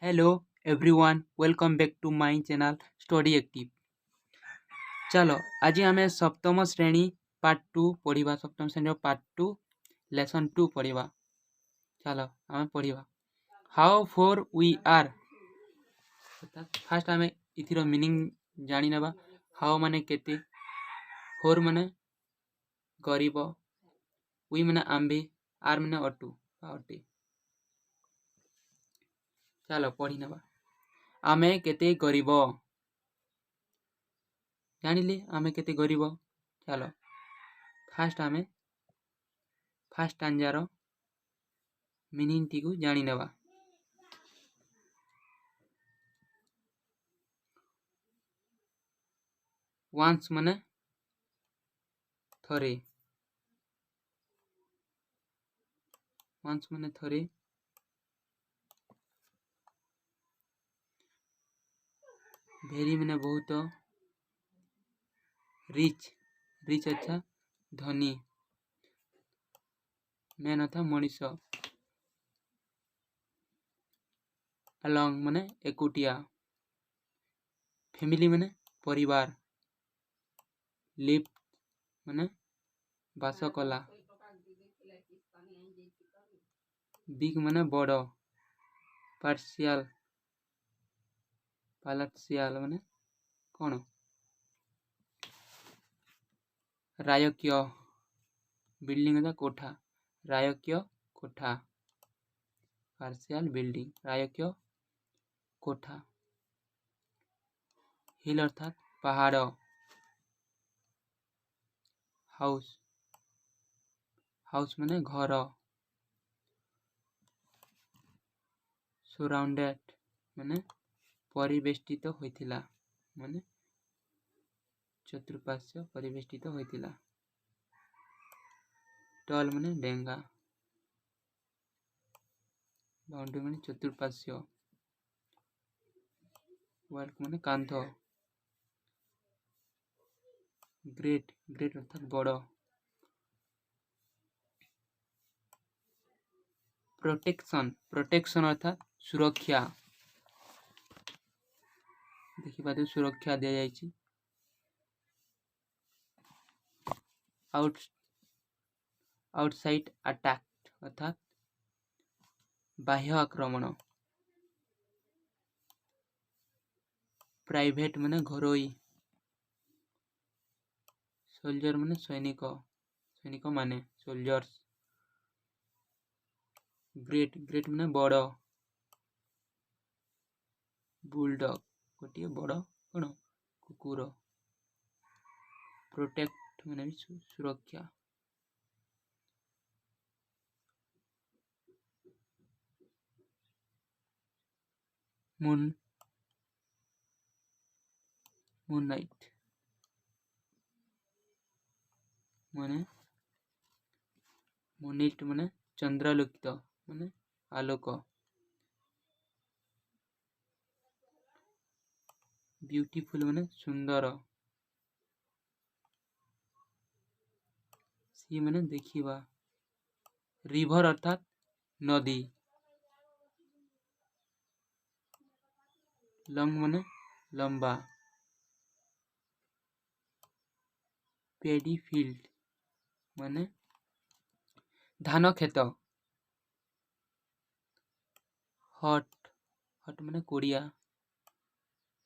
Hello everyone welcome back to my channel study active. चलो आज आम सप्तम श्रेणी पार्ट 2 पढ़ा। सप्तम श्रेणी पार्ट 2 लेसन 2 पढ़ा। चलो आम पढ़ा how for we are. First आम इथिर मीनिंग जानी नेबा। हाउ माने केते, फोर माने गरीब, वी माने आम्बे, आर माने अटू अटे। चलो पढ़ी नेबा। आमे केते गरीब जानिले, आमे केते गरीब। चलो फास्ट आमे फास्ट टांजार मीनिंग टी को जानी नेबा। वंस माने थरे, वंस माने थरे। भेरी माने बहुत, रिच रिच अच्छा धनी, मैन अथा मनीष, अलॉन्ग माने एकुटिया, फैमिली माने परिवार, लिफ्ट माने बास कला, बिग माने बड़, पार्शियल पालार्शियल माने कौन, रायक्य बिल्डिंग अथा कोठा, रायक्य कोठा, पार्शियल बिल्डिंग रायक्य कोठा। हिल अर्थात पहाड़, हाउस हाउस माने घर, सराउंडेड माने परिवेष्टित होइथिला, माने चतुर्पार्श्व परिवेष्टित होइथिला। टल माने डेंगा, बाउंड्री माने चतुर्पार्श्व, वर्क माने कांथ, ग्रेट ग्रेट अर्थात बड़, प्रोटेक्शन प्रोटेक्शन अर्थात सुरक्षा। देखिए सुरक्षा दिया जायछि। आउटसाइड अटैक अर्थात बाह्य आक्रमण। प्राइवेट माने घरोई, सोल्जर माने सैनिक, सैनिक माने सोल्जर्स। ग्रेट ग्रेट माने बड़, बुलडॉग गोटे बड़ कौन कुकुर। प्रोटेक्ट माने भी सुरक्षा। मून मूनलाइट माने मूनलाइट माने चंद्रालोकित माने आलोक। ब्यूटीफुल माने सुंदर। सी माने देखिबा। रिवर अर्थात नदी। लॉन्ग माने लंबा। पेडी फील्ड माने धान खेत। हट हट माने कोड़िया।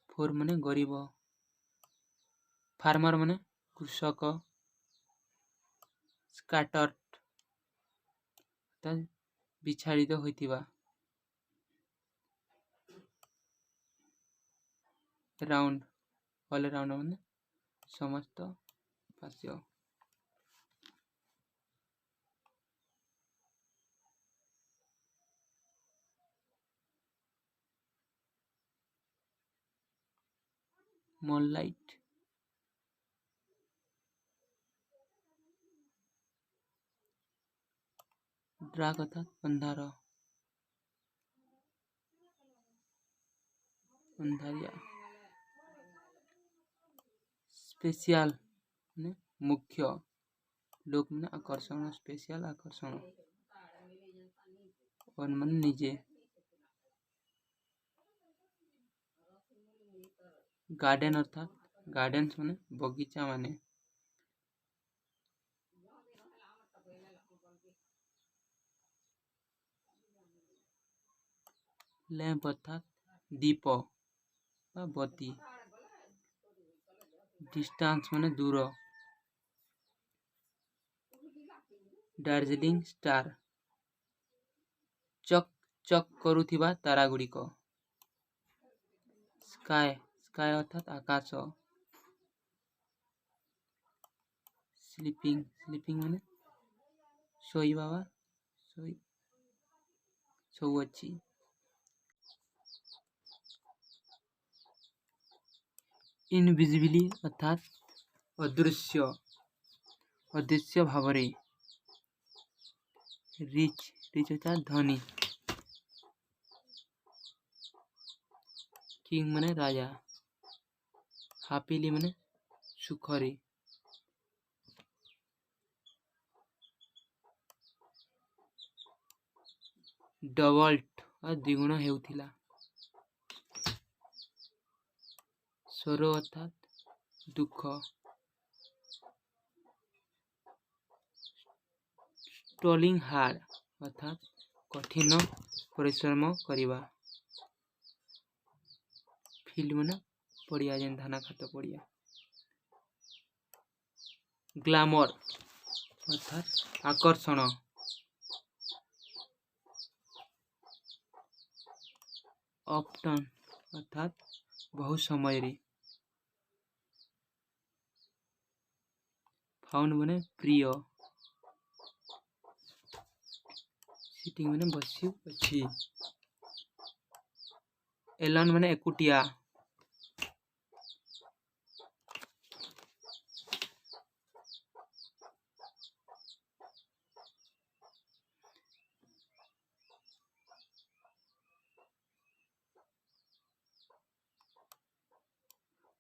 फोर माने गरीब। फार्मर माने कृषक। स्कैटर्ड बिछाड़ित होइतिबा। राउंड ऑल राउंड माने समस्त पार्श्व। मूनलाइट डार्क अर्थात अंधार, अंधारिया। स्पेशल माने मुख्य, लोक माने आकर्षण, स्पेशल आकर्षण। वन माने निजे। गार्डन अर्थात गार्डन माने बगीचा माने लैंप अर्थात दीप बा बत्ती डिस्टेंस माने दूर दार्जिलिंग स्टार चक चक करुथिबा तारा गुड़िक स्काय स्काय अर्थात आकाश स्लीपिंग स्लीपिंग माने शोइबा बा शोउअछि इनविजिबली अर्थात अदृश्य अदृश्य भावरे रिच रिच अर्थात धनी किंग माने राजा हैप्पीली माने सुखरे डबल्ट द्विगुण हेउथिला सरो अर्थात दुख स्टॉलिंग हार्ड अर्थात कठिन परिश्रम करिबा फील्ड माने पड़िया जेन धाना खात पड़िया ग्लैमर अर्थात आकर्षण ऑफ्टन अर्थात बहुत समय रे फाउंड माने प्रिय सिटिंग माने बसी अछि एलन माने एकुटिया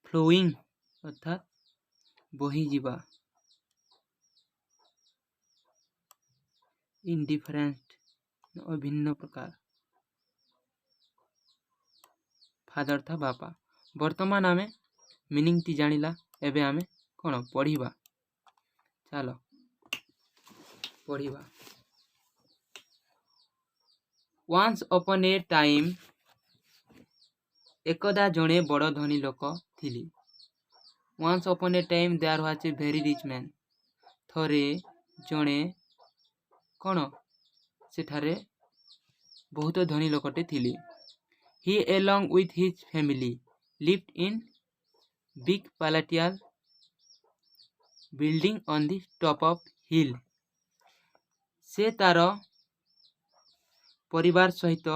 फ्लोइंग अर्थात बही जीवा इंडिफरेंट अभिन्न प्रकार फादर था बापा वर्तमान आमे मीनिंग टी जानिला एबे आमे कोन पढ़िबा चलो पढ़िबा वंस अपॉन ए टाइम एकदा जणे बड़ धनी लोक थिली once upon a time there was a very rich man थरे जणे कोन सेठारे बहुत धनी लोकटे थिली he along with his family lived in big palatial building on the top of hill से तार परिवार सहित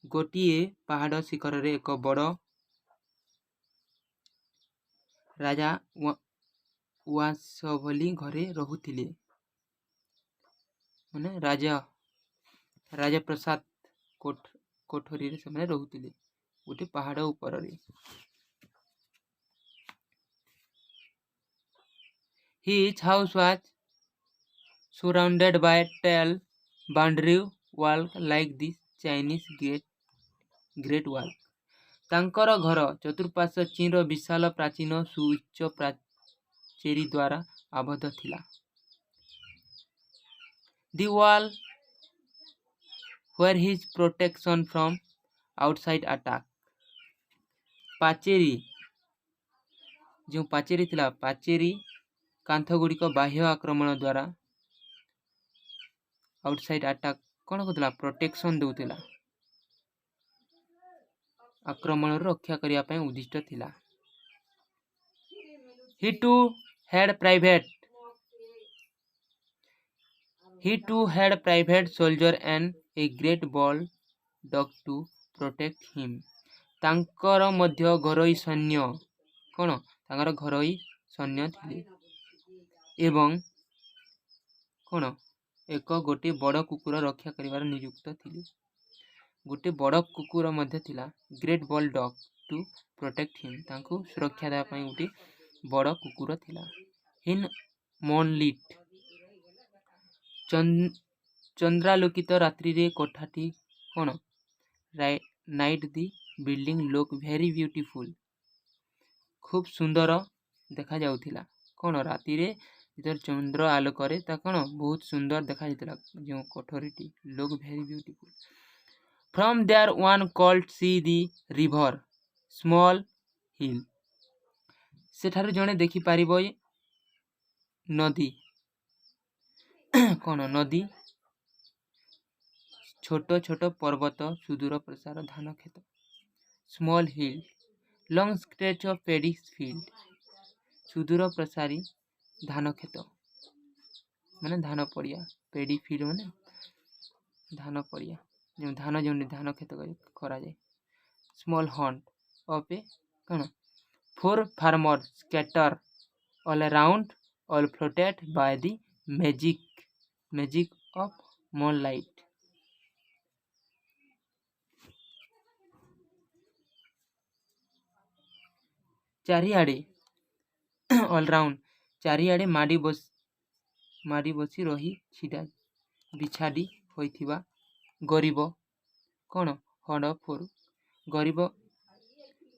गोटिए पहाड़ शिखर रे एक बड़ राजा वासवली घरे रहुथिले माने राजा राजा प्रसाद कोठरी रे से रहुथिले गोटे पहाड़ ऊपर रे His house was surrounded by tall boundary wall like this Chinese great wall. तांकर घर चतुर्पार्श्व चीन विशाल प्राचीन सुउच्च प्राचेरी द्वारा आबद्ध थिला The wall were his protection from outside attack. पाचेरी जो पाचेरी थिला पाचेरी कांथ गुड़िक बाह्य आक्रमण द्वारा आउटसाइड अटैक कौन होता प्रोटेक्शन देउथिला आक्रमण रक्षा करिया पय उद्दिष्ट थिला he too had private soldier and a great ball dog to protect him तांकर मध्य घरोई सैन्य कौन तांकर घरोई सैन्य थिले एवं कौन एक गोटे बड़ कुकुर रक्षा करिवार नियुक्त थिले गोटे बड़ कुकुर मध्य थिला great ball dog to protect him तांको सुरक्षा देवा पई गोटे बड़ कुकुर थिला हिन मोनलिट चंद्रालोकित रात्रि रे कोठाटी कौन नाइट दी बिल्डिंग लुक भेरी ब्यूटीफुल खूब सुंदर देखा जाउथिला कौन राति रे जेतर चंद्र आलोकरे ता कौन बहुत सुंदर देखा जाइतिला जो कोठरीटी look very beautiful from there one could see the river small hill सेठारु जणे देखि पारिबो नदी कौन नदी छोट छोट पर्वत सुदूर प्रसार धान खेत small hill long stretch of pedi field सुदूर प्रसारी धान खेत माने धान पड़िया पेडी फील्ड माने धान पड़िया जो धान जो धान खेत करा जाए small haunt of a corn for farmer scatter all around all floated by the magic of moonlight चारिआडे ऑलराउंड चारिआडे माड़ी बसी रही छिड़ा बिछाड़ी होइथिबा गरीब कौन हड फोर गरीब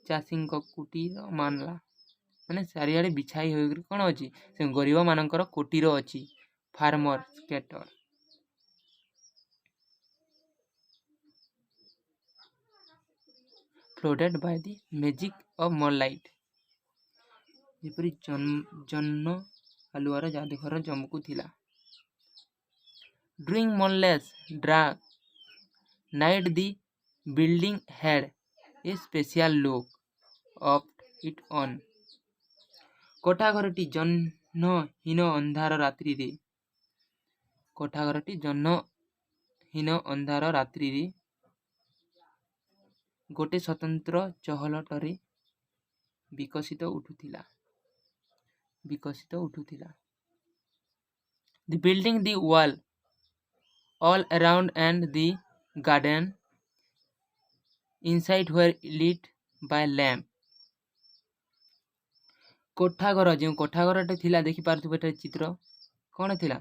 चाषी कुटीर मानला माने चारिआडे बिछाई हो कौन अच्छी से गरीब मानकर कुटीर अच्छी farmer scatter floated by the magic of moonlight जेपरी जन्न आलुआर जादूघर चमकू थिला during moonless dark night the building had a special look of it on कोठाघरटी जन्नहीन अंधार रात्रि रे कोठाघरटी जन्नहीन अंधार रात्रि रे गोटे स्वतंत्र चहलटरे विकसित उठुथिला The building, the wall, all around and the garden inside were lit by lamp. कोठाघर जो कोठाघरटे थिला देखि पारथुबे एटा चित्र कोन थिला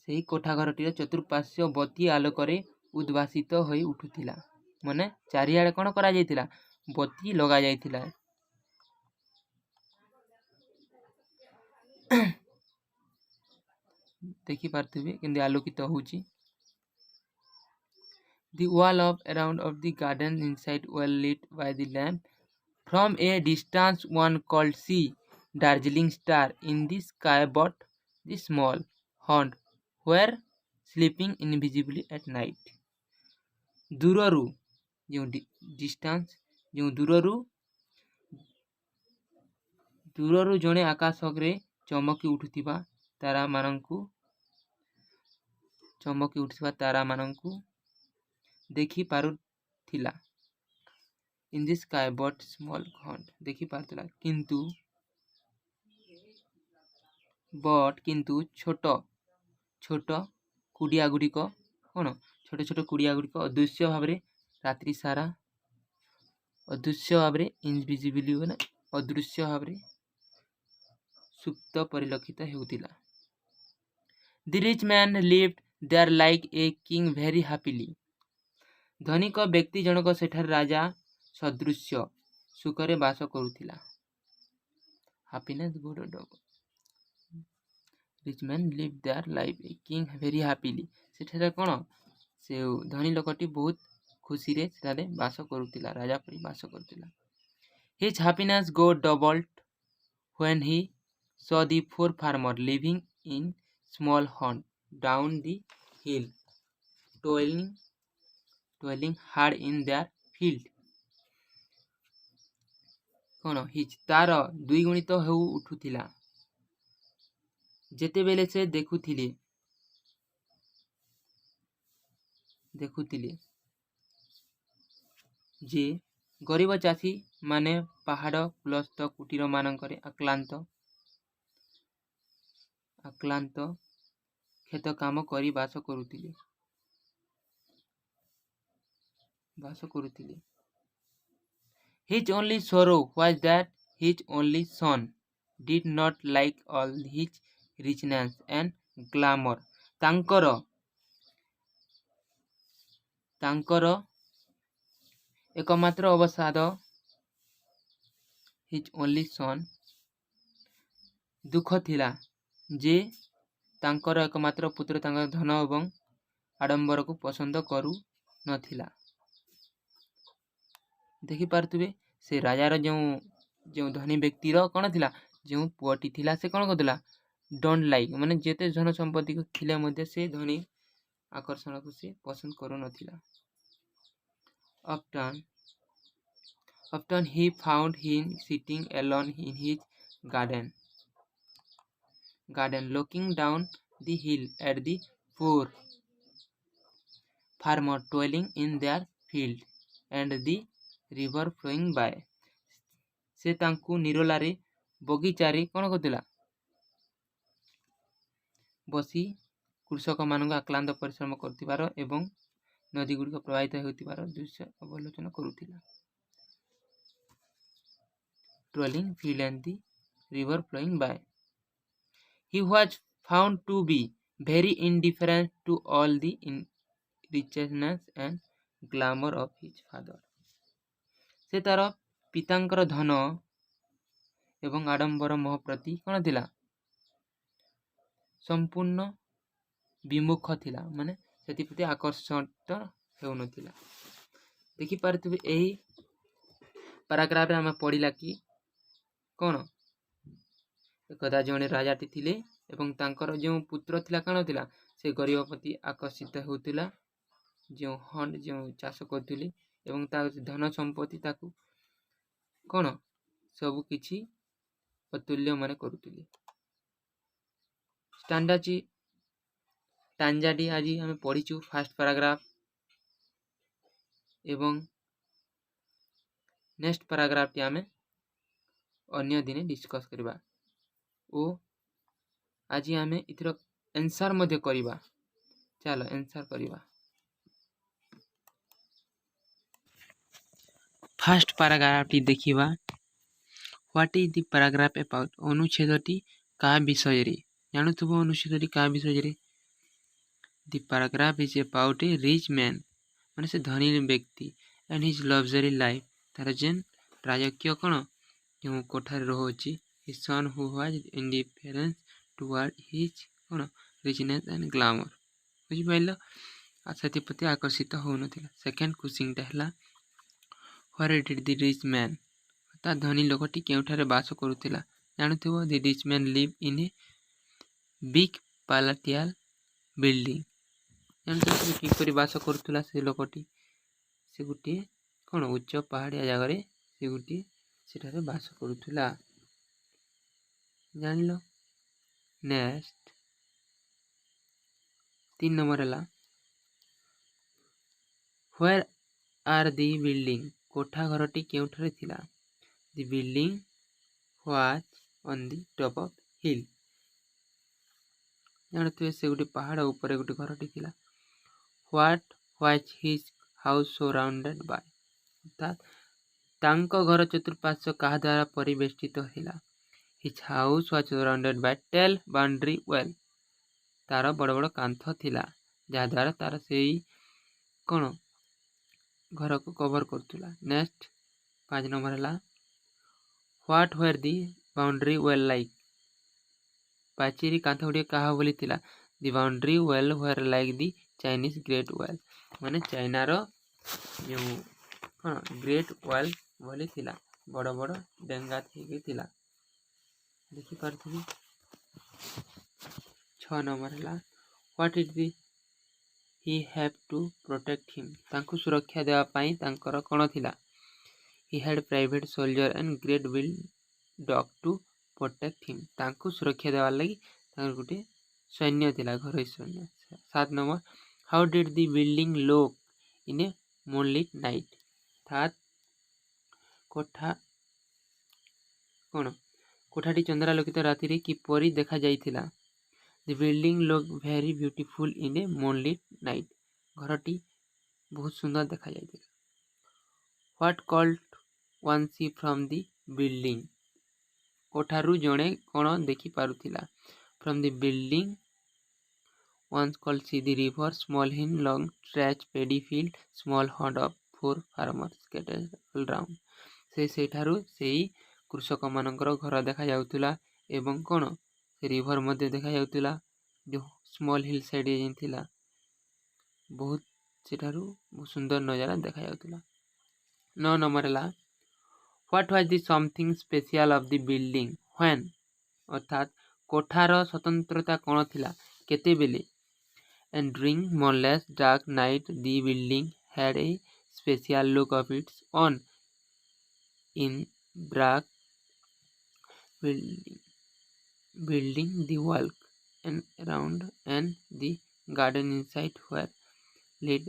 सेही कोठाघरटीर चतुर्पार्श्व बत्ती आलोकरे उद्भासित होई उठुथिला माने चारिआडे कोन करा जायतिला बत्ती लगा जायतिला देखि पारथुबे केंदे आलोकित होउची The wall of around of the garden inside were lit by the lamp. From a distance one could see dazzling star in the sky, but the small horn were sleeping invisibly at night. दूररू जो distance जो दूररू जणे आकाशरे चमकी उठुथिबा तारा मानंकु देखि पारुथिला in the sky but small hut देखि पारुथिला किंतु छोट कुड़िया गुड़िक कौन छोट कुड़िया गुड़िक अदृश्य भाव रात्रि सारा अदृश्य भाव इनविजिबली अदृश्य भाव सुप्त परिलक्षित हेउतिला The rich man lived there like a king very happily. धनिक व्यक्ति जनक सेठार राजा सदृश्य सुखरे बास करुथिला हैप्पीनेस गुड डग rich man live there life a king very happily सेठारे कोन से धनी लोकटी बहुत खुशी रे सेठारे बास करुथिला राजा परि बास करुथिला his happiness go doubled when he saw the four farmer living in small hut down the hill toiling hard in their field कौन हिज तार द्विगुणित हो उठुथिला जेते बेले से देखुथिले जे गरीब चाषी माने पहाड़ कुलस्थ कुटीर मानकरे आक्लांत खेत काम करी बास करुथिले His only sorrow was that his only son did not like all his richness and glamour. तांकर एकमात्र अवसाद हिज ओनली सन दुख थिला जे तांकर एकमात्र पुत्र तांकर धन एवं आडंबर को पसंद करू नथिला। देखि पारथुबे से राजार जो जो धनी व्यक्तिर कौन थिला जो पुअटी थिला से कौन करथिला डोंट लाइक माने जेते धन संपत्ति को थिले मध्ये से धनी आकर्षण को से पसंद करू नथिला। Often he found him sitting alone in his garden looking down the hill at the poor farmer toiling in their field and the river flowing by। से तांकु निरोलारे बगीचारे कौन करथिला बसी कृषक मान आक्लांत परिश्रम करथिबार एवं नदी गुड़िक प्रवाहित होतिबार दृश्य अवलोकन करुथिला। Trolling field and the river flowing by। He was found to be very indifferent to all the richness and glamour of his father। से तार पितांकर धन एवं आडंबर मोह प्रति कौन थिला संपूर्ण विमुख थिला माने सेति प्रति आकर्षित हेउनथिला। देखि पारथुबे एही पैराग्राफ रे हम पढिला कि कौन एकदा जने राजाटी थिले एवं तांकर जो पुत्र थिला कौन थिला से गरीब प्रति आकर्षित होतिला जो हंड जो चाष करथिले एवं ता धन संपत्ति ताकू कौन सब किछि अतुल्य माने करुथिले। टांजाडी आज आम पढ़ीचु फास्ट पैराग्राफ एवं नेक्स्ट पैराग्राफ टी आम अन्य दिन डिस्कस करबा ओ आज आम इथर आंसर मध्ये करबा। चलो आंसर करबा। फास्ट पैराग्राफ टी देखिबा what is the paragraph about अनुच्छेदटी का विषय रे जानथुबो अनुच्छेदटी का विषय रे the paragraph is about a rich man माने से धनी व्यक्ति एंड हिज लग्जरी लाइफ तार जेन राजकीय कौन जो कोठार रहुची his son who was indifference toward his कौन रिचनेस एंड ग्लैमर बुझि पाइलो आ सेति प्रति आकर्षित हो नथिला। सेकंड क्वेश्चन टा हला where did the rich man ता धनी लोकटी केउठारे बास करूथिला जानथुबो the rich man live in a big palatial building जानथुबो किपरि बास करूथिला से लोकटी से गुटी कौन उच्च पहाड़िया जगह से गुटी सेठारे बास करूथिला जान लो। नेक्स्ट 3 नंबर हला व्हेयर आर द बिल्डिंग कोठा घरटी केउठारे थिला the building was on the top of hill जानथुबे से गुटी पहाड़ ऊपर गुटी घरटी थिला। What was his house surrounded by अर्थात तांको घर चतुर्पार्श्व कहा द्वारा परिवेष्टित थिला। His house was surrounded by tall boundary wall तार बड़ बड़ कांथ थिला जहा द्वारा तार सेई कोन घर को कवर करतुला। नेक्स्ट 5 नंबर हला what were the boundary wall like पाचेरी कांथ गुडी कहा बोली थिला the boundary wall were like the Chinese great wall माने चाइना रो जो कोन ग्रेट वेल बोली थिला बड़ बड़ डेंगा थी थिला। देखि पारथि 6 नंबर हला what is the he have to protect him तांको सुरक्षा देवा पाई तांकर कोन थिला he had private soldier and great will dog to protect him तांको सुरक्षा देवा लगी तांकर गुटे सैन्य थिला घर सैन्य। 7 number how did the building look in a moonlight night अर्थात कोठा कोन कोठाटी चंद्रालोकित राति रे किपरि देखा जाइथिला the building look very beautiful in a moonlight night घरटी बहुत सुंदर देखा जाइथिला। What called one see from the building कोठारू जणे कोन देखि पारुथिला from the building once called see the river small hill long stretch paddy field small herd of 4 farmers scattered all round. ସେଇଠାରୁ ସେଇ କୃଷକମାନଙ୍କର ଘର ଦେଖାଯାଉଥିଲା ଏବଂ କ'ଣ ସେ ରିଭର ମଧ୍ୟ ଦେଖାଯାଉଥିଲା, ଯେଉଁ ସ୍ମଲ୍ ହିଲ୍ ସାଇଡ଼୍ ଥିଲା, ବହୁତ ସେଠାରୁ ବହୁତ ସୁନ୍ଦର ନଜାରା ଦେଖାଯାଉଥିଲା। 9 ନମ୍ବର ହେଲା what was the something special of the building when, ଅର୍ଥାତ୍ କୋଠାର ସ୍ୱତନ୍ତ୍ରତା କ'ଣ ଥିଲା କେତେବେଳେ। And during moonless dark night the building had a special look of its own. In dark building the walk and around and the garden inside were lit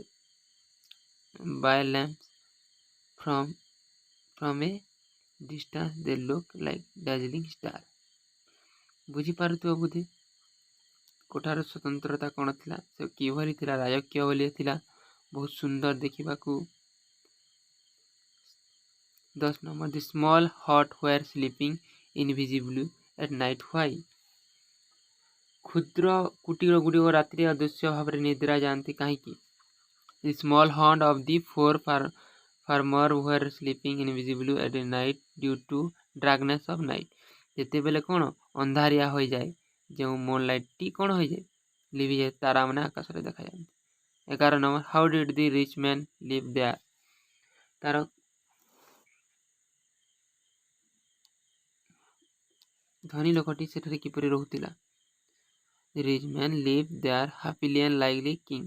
by lamps. From a distance they looked like dazzling star. ବୁଝିପାରୁଥିବ ବୋଧେ କୋଠାର ସ୍ୱତନ୍ତ୍ରତା କ'ଣ ଥିଲା, ସେ କିଭଳି ଥିଲା, ରାଜକୀୟ ଭଳି ଥିଲା, ବହୁତ ସୁନ୍ଦର ଦେଖିବାକୁ। 10 number the small hut were sleeping invisible at night why, କ୍ଷୁଦ୍ର କୁଟୀର ଗୁଡ଼ିକ ରାତିରେ ଅଦୃଶ୍ୟ ଭାବରେ ନିଦ୍ରା ଯାଆନ୍ତି କାହିଁକି। The small hut of the 4 farmer were sleeping invisible at night due to darkness of night. ଯେତେବେଳେ କ'ଣ ଅନ୍ଧାରିଆ ହୋଇଯାଏ, ଯେଉଁ ମୁନ୍ ଲାଇଟ୍ଟି କ'ଣ ହୋଇଯାଏ, ଲିଭିଯାଏ, ତାରାମାନେ ଆକାଶରେ ଦେଖାଯାଆନ୍ତି। 11 number how did the rich man live there, ତାର ଧନୀ ଲୋକଟି ସେଠାରେ କିପରି ରହୁଥିଲା। The rich man live there happily and likely king,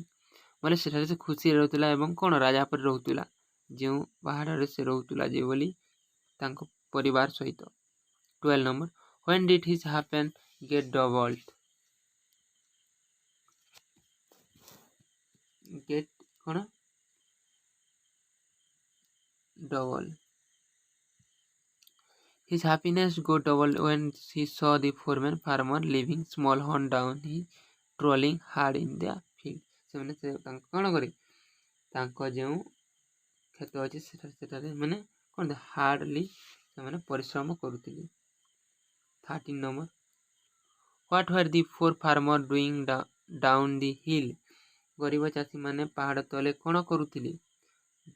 ବୋଲେ ସେଠାରେ ସେ ଖୁସିରେ ରହୁଥିଲା ଏବଂ କ'ଣ ରାଜା ପରି ରହୁଥିଲା, ଯେଉଁ ପାହାଡ଼ରେ ସେ ରହୁଥିଲା ଯେଭଳି ତାଙ୍କ ପରିବାର ସହିତ। 12 number when did his happen get doubled, get କ'ଣ double, his happiness got double when he saw the foreman farmer leaving small horn down his trolling hard in the field. ସେମାନେ କ'ଣ କରେ, ତାଙ୍କ ଯେଉଁ କ୍ଷେତ ଅଛି ସେଠାରେ ମାନେ କ'ଣ ହାର୍ଡଲି ସେମାନେ ପରିଶ୍ରମ କରୁଥିଲେ। 13 number what were the 4 farmer doing down the hill, ଗରିବ ଚାଷୀମାନେ ପାହାଡ଼ ତଳେ କ'ଣ କରୁଥିଲେ।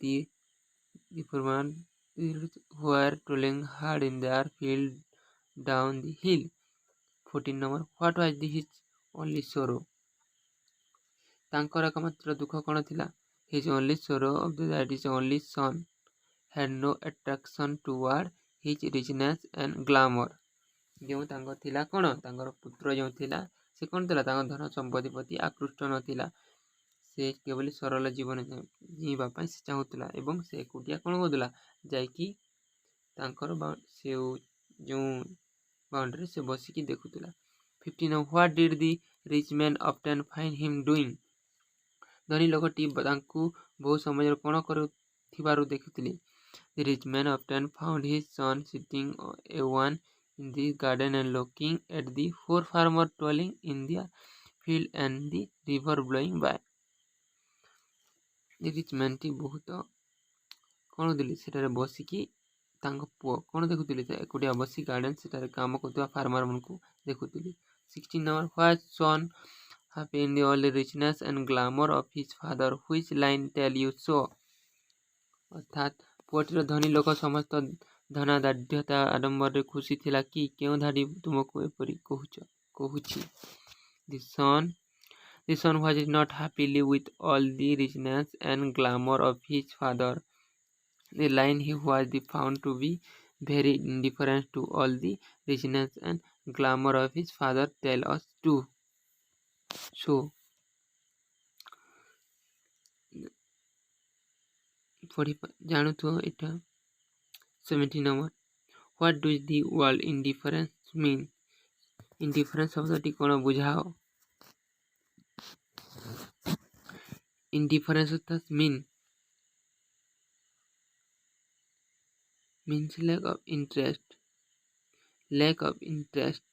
ଦି foreman were trolling hard in their field down the hill. 14 number what was his only sorrow, ତାଙ୍କର ଏକମାତ୍ର ଦୁଃଖ କ'ଣ ଥିଲା। his only sorrow of that his only son had no attraction toward his richness and glamour, ଯେଉଁ ତାଙ୍କ ଥିଲା କ'ଣ, ତାଙ୍କର ପୁତ୍ର ଯେଉଁ ଥିଲା ସେ କ'ଣ ଥିଲା, ତାଙ୍କ ଧନ ସମ୍ପତ୍ତି ପ୍ରତି ଆକୃଷ୍ଟ ନଥିଲା, ସେ କେବଳ ସରଳ ଜୀବନ ଜିଇବା ପାଇଁ ସେ ଚାହୁଁଥିଲା ଏବଂ ସେ ଏକୁଟିଆ କ'ଣ କରୁଥିଲା, ଯାଇକି ତାଙ୍କର ସେ ଯେଉଁ ବାଉଣ୍ଡ୍ରିରେ ସେ ବସିକି ଦେଖୁଥିଲା। 15 what did the rich man often find him doing, ଧନୀ ଲୋକଟି ତାଙ୍କୁ ବହୁ ସମୟରେ କ'ଣ କରୁଥିବାରୁ ଦେଖୁଥିଲେ। The rich man often found his son sitting alone in the garden and looking at the 4 farmers toiling in their field and the river blowing by. The rich man ଟି ବହୁତ କ'ଣ ଥିଲେ, ସେଠାରେ ବସିକି ତାଙ୍କ ପୁଅ କ'ଣ ଦେଖୁଥିଲେ, ଏକୁଟିଆ ବସି ଗାର୍ଡେନ୍ ସେଠାରେ କାମ କରୁଥିବା ଫାର୍ମରମାନଙ୍କୁ ଦେଖୁଥିଲେ। 16 number what son happy in the all richness and glamour of his father, which line tell you so, ଅର୍ଥାତ୍ ପୁଅଟିର ଧନୀ ଲୋକ ସମସ୍ତ ଧନାଦାଢ୍ୟତା ଆଡମ୍ବରରେ ଖୁସି ଥିଲା କି, କେଉଁ ଧାଡ଼ି ତୁମକୁ ଏପରି କହୁଛି। The son was not happily with all the richness and glamour of his father. The line he was found to be very indifferent to all the richness and glamour of his father tell us too. So, 45 ଜାଣୁଥିବ ଏଇଟା। 17 number what does the word indifference mean, indifference ଶବ୍ଦଟି କ'ଣ ବୁଝାଅ। indifference ଅର୍ଥାତ୍ means lack of interest,